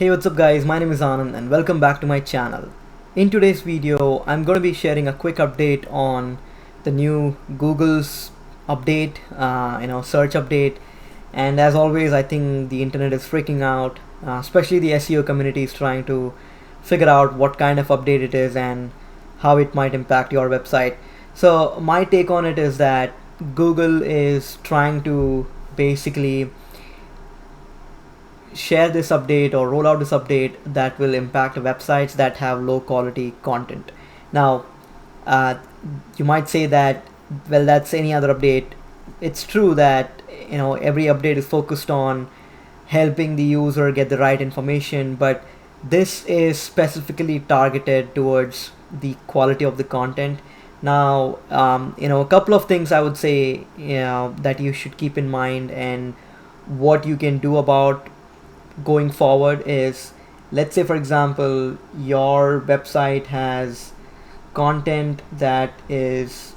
Hey, what's up guys, my name is Anand and welcome back to my channel. In today's video, I'm going to be sharing a quick update on the new Google's update, search update. And as always, I think the internet is freaking out, especially the SEO community is trying to figure out what kind of update it is and how it might impact your website. So my take on it is that Google is trying to basically share this update or roll out this update that will impact websites that have low quality content. Now, uh, you might say that, well, that's any other update. It's true that every update is focused on helping the user get the right information, but this is specifically targeted towards the quality of the content. Now, a couple of things I would say, that you should keep in mind and what you can do about going forward is, let's say for example your website has content that is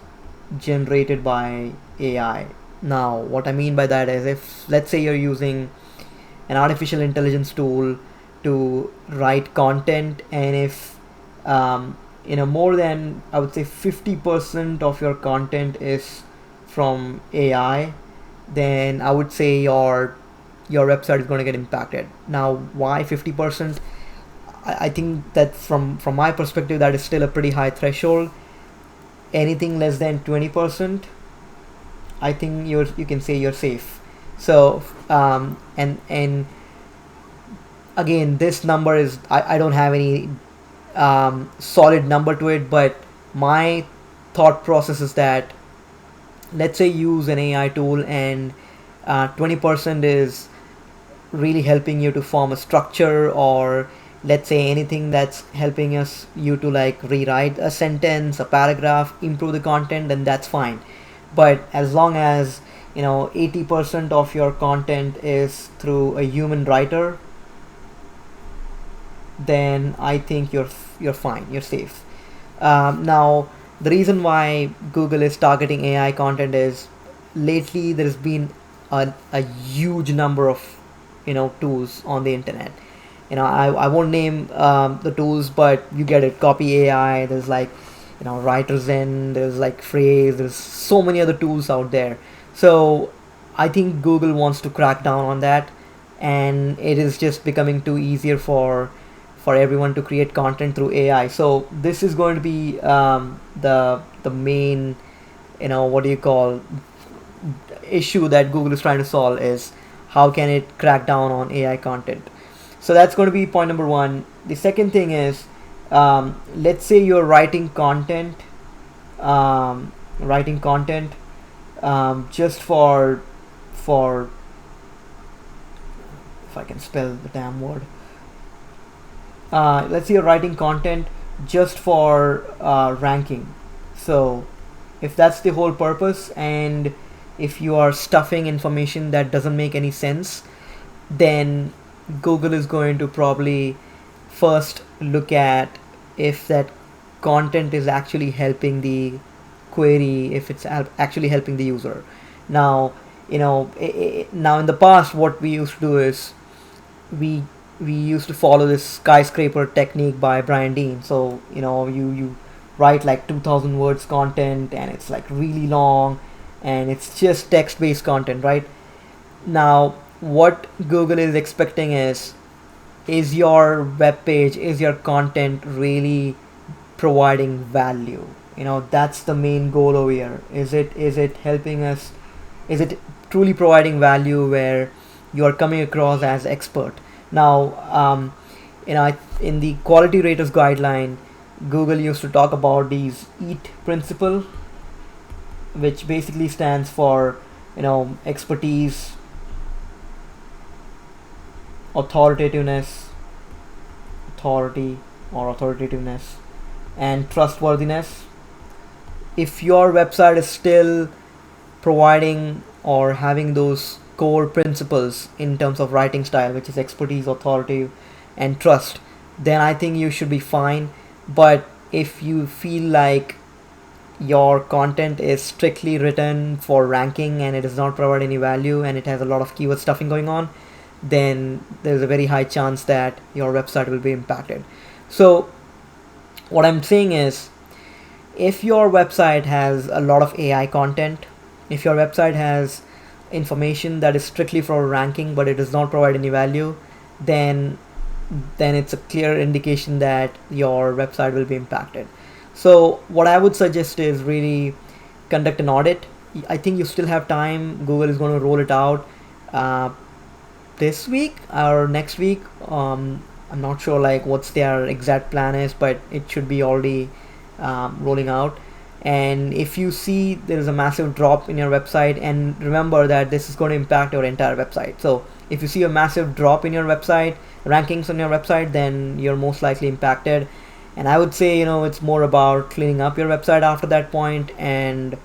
generated by AI. Now what I mean by that is, if let's say you're using an artificial intelligence tool to write content, and if more than, I would say, 50% of your content is from AI, then I would say your website is going to get impacted. Now, why 50%? I think that from my perspective, that is still a pretty high threshold. Anything less than 20%, I think you can say you're safe. So and again, this number is, I don't have any solid number to it, but my thought process is that, let's say use an AI tool and 20% is really helping you to form a structure, or let's say anything that's helping you to like rewrite a sentence, a paragraph, improve the content, then that's fine. But as long as 80% of your content is through a human writer, then I think you're fine, you're safe. Now, the reason why Google is targeting AI content is, lately there's been a huge number of tools on the internet. I won't name the tools, but you get it. Copy AI, there's like WriterZen, there's like Phrase, there's so many other tools out there. So I think Google wants to crack down on that, and it is just becoming too easier for everyone to create content through AI. So this is going to be the main, what do you call, issue that Google is trying to solve, is how can it crack down on AI content. So that's going to be point number one. The second thing is, let's say you're writing content, just for if I can spell the damn word. Let's say you're writing content just for ranking. So if that's the whole purpose, and if you are stuffing information that doesn't make any sense, then Google is going to probably first look at if that content is actually helping the query, if it's actually helping the user. Now, now in the past, what we used to do is, we we used to follow this skyscraper technique by Brian Dean. So you write like 2,000 words content, and it's like really long, and it's just text based content, right? Now what Google is expecting is your web page, is your content really providing value? That's the main goal over here. Is it helping us? Is it truly providing value where you are coming across as expert? Now, in the quality raters guideline, Google used to talk about these EAT principle, which basically stands for expertise, authoritativeness, authority or authoritativeness, and trustworthiness. If your website is still providing or having those core principles in terms of writing style, which is expertise, authority, and trust, then I think you should be fine. But if you feel like your content is strictly written for ranking and it does not provide any value and it has a lot of keyword stuffing going on, then there's a very high chance that your website will be impacted. So what I'm saying is, if your website has a lot of AI content, if your website has information that is strictly for ranking but it does not provide any value, then it's a clear indication that your website will be impacted. So what I would suggest is really conduct an audit. I think you still have time. Google is going to roll it out this week or next week. I'm not sure like what's their exact plan is, but it should be already rolling out. And if you see there is a massive drop in your website, and remember that this is going to impact your entire website. So if you see a massive drop in your website rankings on your website, then you're most likely impacted. And I would say, it's more about cleaning up your website after that point, and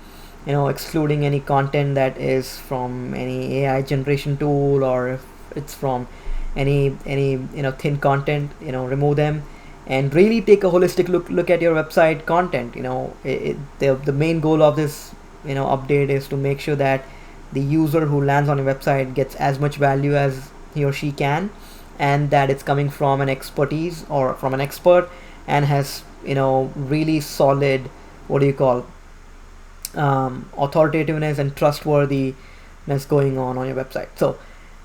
excluding any content that is from any AI generation tool, or if it's from any thin content, remove them, and really take a holistic look at your website content. The main goal of this update is to make sure that the user who lands on your website gets as much value as he or she can, and that it's coming from an expertise or from an expert, and has really solid, what do you call, authoritativeness and trustworthiness going on your website. So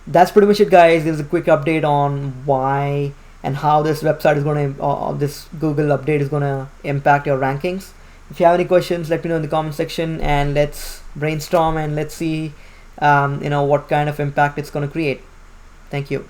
that's pretty much it, guys. There's a quick update on why and how this website is going to this Google update is going to impact your rankings. If you have any questions, let me know in the comment section, and let's brainstorm and let's see what kind of impact it's going to create. Thank you.